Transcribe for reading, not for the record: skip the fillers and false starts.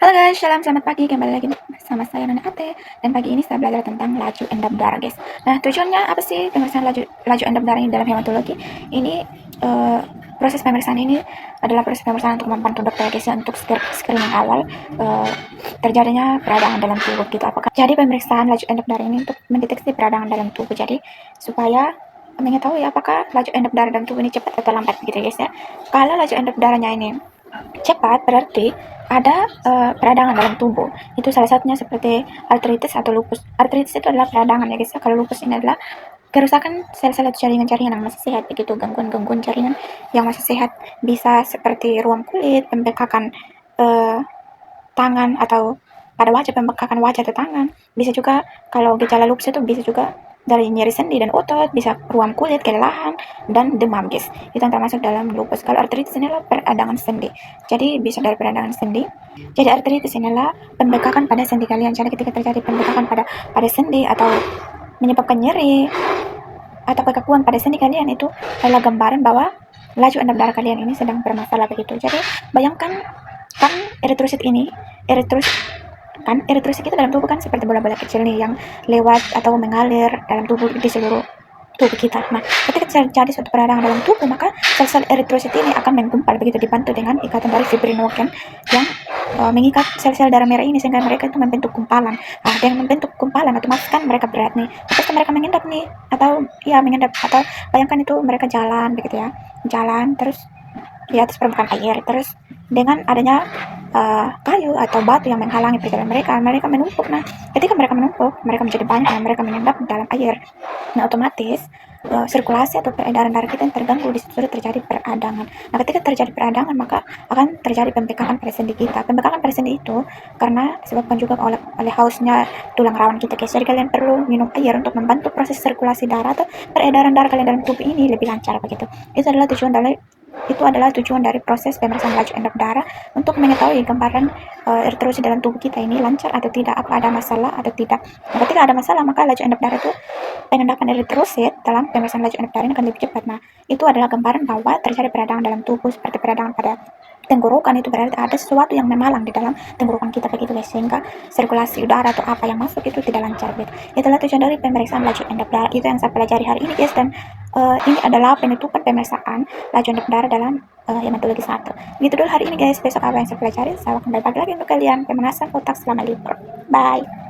Halo guys, selamat pagi, kembali lagi bersama saya Nana Ate. Dan pagi ini saya belajar tentang laju endap darah guys. Nah, tujuannya apa sih pemeriksaan laju endap darah ini dalam hematologi? Ini proses pemeriksaan ini adalah proses pemeriksaan untuk membantu dokter guys ya, untuk screening awal terjadinya peradangan dalam tubuh gitu. Jadi pemeriksaan laju endap darah ini untuk mendeteksi peradangan dalam tubuh. Jadi supaya mengetahui apakah laju endap darah dalam tubuh ini cepat atau lambat gitu guys ya. Kalau laju endap darahnya ini cepat berarti ada peradangan dalam tubuh. Itu salah satunya seperti artritis atau lupus. Artritis itu adalah peradangan ya guys ya. Kalau lupus ini adalah kerusakan sel-sel atau jaringan-jaringan yang masih sehat begitu, gangguan-gangguan jaringan yang masih sehat, bisa seperti ruam kulit, pembekakan tangan atau pada wajah, pembekakan wajah atau tangan. Bisa juga kalau gejala lupus itu bisa juga dari nyeri sendi dan otot, bisa ruam kulit, kelelahan, dan demam guys. Itu yang termasuk dalam lupus. Kalau artritis ini adalah peradangan sendi. Jadi bisa dari peradangan sendi. Jadi artritis ini adalah pembekakan pada sendi kalian. Jadi ketika terjadi pembekakan pada sendi atau menyebabkan nyeri atau kekakuan pada sendi kalian, itu adalah gambaran bahwa laju endap darah kalian ini sedang bermasalah begitu. Jadi bayangkan kan eritrosit itu dalam tubuh kan seperti bola-bola kecil nih yang lewat atau mengalir dalam tubuh di seluruh tubuh kita. Nah, ketika terjadi suatu peradangan dalam tubuh, maka sel-sel eritrosit ini akan menggumpal begitu, dibantu dengan ikatan dari fibrinogen yang mengikat sel-sel darah merah ini sehingga mereka itu membentuk gumpalan. Nah, dengan membentuk gumpalan otomatis kan mereka berat nih. Terus mereka mengendap nih atau bayangkan itu mereka jalan begitu ya. Jalan terus di atas permukaan air, terus dengan adanya kayu atau batu yang menghalangi perjalanan mereka menumpuk. Nah, ketika mereka menumpuk, mereka menjadi banyak dan mereka mengendap dalam air. Nah, otomatis sirkulasi atau peredaran darah kita yang terganggu, di situ terjadi peradangan. Nah, ketika terjadi peradangan, maka akan terjadi pembekakan pada sendi kita. Pembekakan pada sendi itu karena disebabkan juga oleh hausnya tulang rawan kita guys. Jadi kalian perlu minum air untuk membantu proses sirkulasi darah atau peredaran darah kalian dalam tubuh ini lebih lancar begitu. Itu adalah tujuan dari proses pemeriksaan laju endap darah, untuk mengetahui gambaran eritrosit dalam tubuh kita ini lancar atau tidak, apa ada masalah atau tidak. Nah, ketika ada masalah, maka laju endap darah itu, pengendapan eritrosit dalam pemeriksaan laju endap darah ini akan lebih cepat. Nah, itu adalah gambaran bahwa terjadi peradangan dalam tubuh, seperti peradangan pada tenggorokan. Itu berarti ada sesuatu yang memalang di dalam tenggorokan kita begitu guys, sehingga sirkulasi udara atau apa yang masuk itu tidak lancar gitu. Itulah tujuan dari pemeriksaan laju endap darah, itu yang saya pelajari hari ini guys. Dan ini adalah penutupan pemeriksaan laju endap darah dalam hematologi 1. Gitu dulu hari ini guys. Besok apa yang saya pelajari, saya akan berbagi lagi untuk kalian pemanasan otak selama libur. Bye.